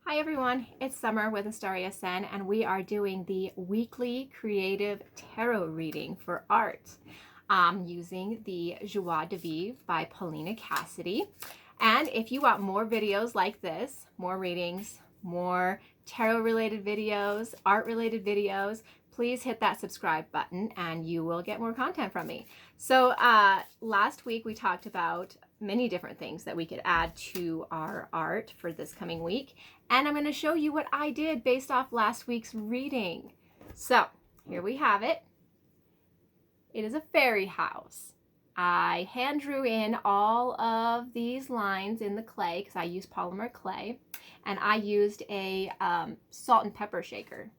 Hi everyone, it's Summer with Astaria Sen, and we are doing the weekly creative tarot reading for art using the Joie de Vivre by Paulina Cassidy. And if you want more videos like this, more readings, more tarot related videos, art related videos, please hit that subscribe button and you will get more content from me. So last week we talked about many different things that we could add to our art for this coming week. And I'm going to show you what I did based off last week's reading. So here we have it. It is a fairy house. I hand drew in all of these lines in the clay because I use polymer clay, and I used a salt and pepper shaker.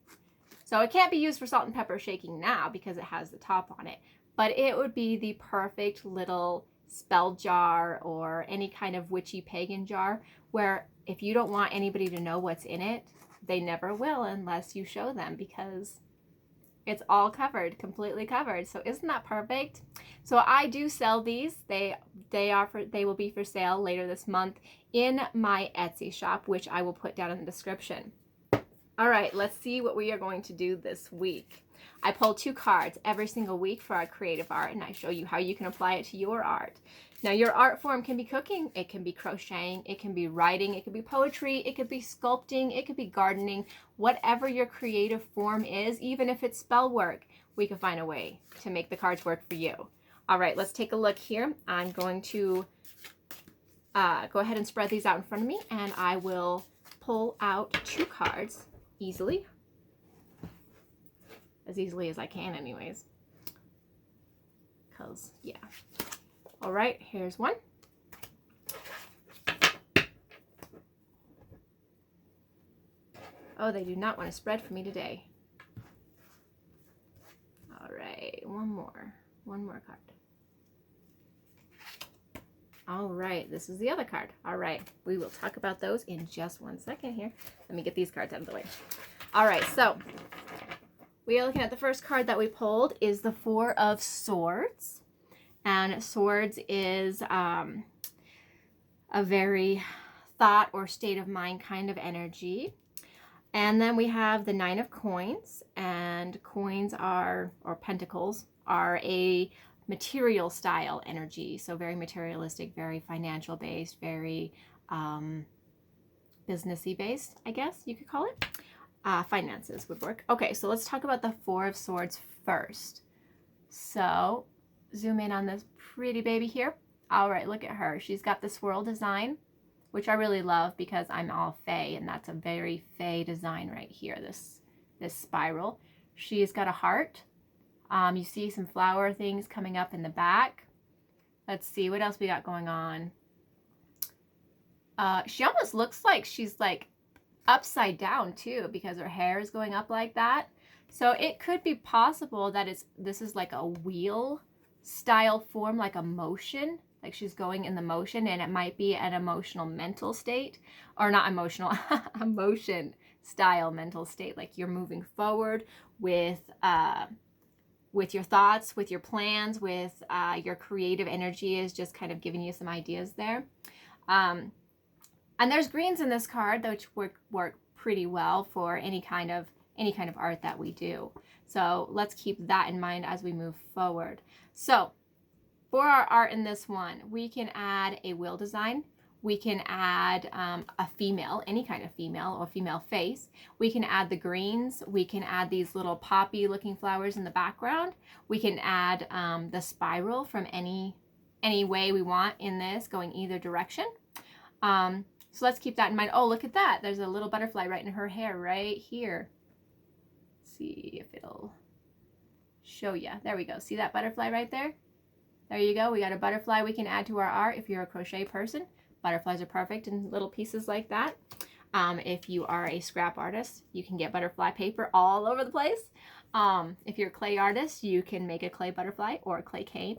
So it can't be used for salt and pepper shaking now because it has the top on it, but it would be the perfect little spell jar or any kind of witchy pagan jar where if you don't want anybody to know what's in it, they never will unless you show them because it's all covered, completely covered. So isn't that perfect? So I do sell these. They will be for sale later this month in my Etsy shop, which I will put down in the description. All right, let's see what we are going to do this week. I pull 2 cards every single week for our creative art, and I show you how you can apply it to your art. Now, your art form can be cooking, it can be crocheting, it can be writing, it can be poetry, it could be sculpting, it could be gardening, whatever your creative form is, even if it's spell work, we can find a way to make the cards work for you. All right, let's take a look here. I'm going to go ahead and spread these out in front of me, and I will pull out 2 cards easily. As easily as I can anyways. Because, yeah. All right, here's one. Oh, they do not want to spread for me today. All right, one more card. All right, this is the other card. All right, we will talk about those in just 1 second here. Let me get these cards out of the way. All right, so we are looking at the first card that we pulled is the 4 of Swords. And Swords is a very thought or state of mind kind of energy. And then we have the 9 of Coins, and coins are, or pentacles, are a material style energy. So very materialistic, very financial based, very businessy based, I guess you could call it. Finances would work. Okay, so let's talk about the 4 of Swords first. So zoom in on this pretty baby here. All right, look at her. She's got the swirl design, which I really love because I'm all fae, and that's a very fae design right here, this spiral. She's got a heart. You see some flower things coming up in the back. Let's see, what else we got going on? She almost looks like she's like upside down too because her hair is going up like that. So it could be possible that this is like a wheel style form, like a motion, like she's going in the motion, and it might be an emotional mental state, or not emotional, emotion style mental state, like you're moving forward with your thoughts, with your plans, with your creative energy is just kind of giving you some ideas there. And there's greens in this card, which work pretty well for any kind of art that we do. So let's keep that in mind as we move forward. So for our art in this one, we can add a wheel design. We can add a female, any kind of female or female face. We can add the greens. We can add these little poppy looking flowers in the background. We can add the spiral from any way we want in this, going either direction. So let's keep that in mind. Oh, look at that. There's a little butterfly right in her hair right here. Let's see if it'll show you. There we go. See that butterfly right there? There you go. We got a butterfly we can add to our art if you're a crochet person. Butterflies are perfect in little pieces like that. If you are a scrap artist, you can get butterfly paper all over the place. If you're a clay artist, you can make a clay butterfly or a clay cane.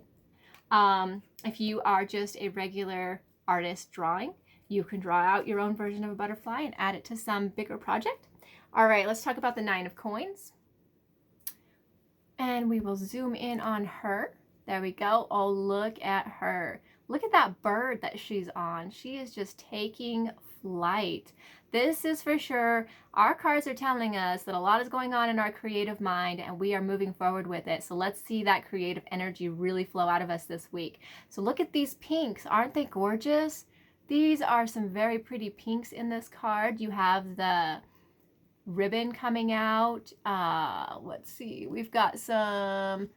If you are just a regular artist drawing, you can draw out your own version of a butterfly and add it to some bigger project. All right, let's talk about the 9 of Coins. And we will zoom in on her. There we go. Oh, look at her. Look at that bird that she's on. She is just taking light. This is for sure. Our cards are telling us that a lot is going on in our creative mind and we are moving forward with it. So let's see that creative energy really flow out of us this week. So look at these pinks. Aren't they gorgeous? These are some very pretty pinks in this card. You have the ribbon coming out. Let's see. We've got some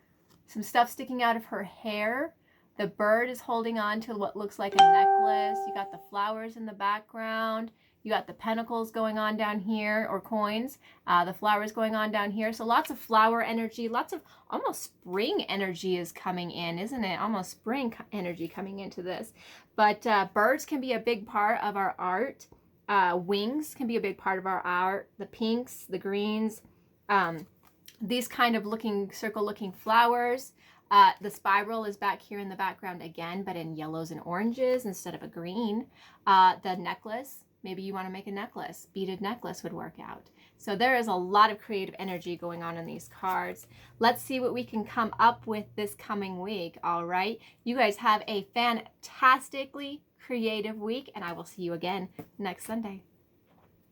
stuff sticking out of her hair. The bird is holding on to what looks like a necklace. You got the flowers in the background. You got the pentacles going on down here, or coins. The flowers going on down here. So lots of flower energy, lots of almost spring energy is coming in, isn't it? Almost spring energy coming into this. But birds can be a big part of our art. Wings can be a big part of our art. The pinks, the greens, these kind of circle looking flowers. The spiral is back here in the background again, but in yellows and oranges instead of a green. The necklace, maybe you want to make a necklace. Beaded necklace would work out. So there is a lot of creative energy going on in these cards. Let's see what we can come up with this coming week, all right? You guys have a fantastically creative week, and I will see you again next Sunday.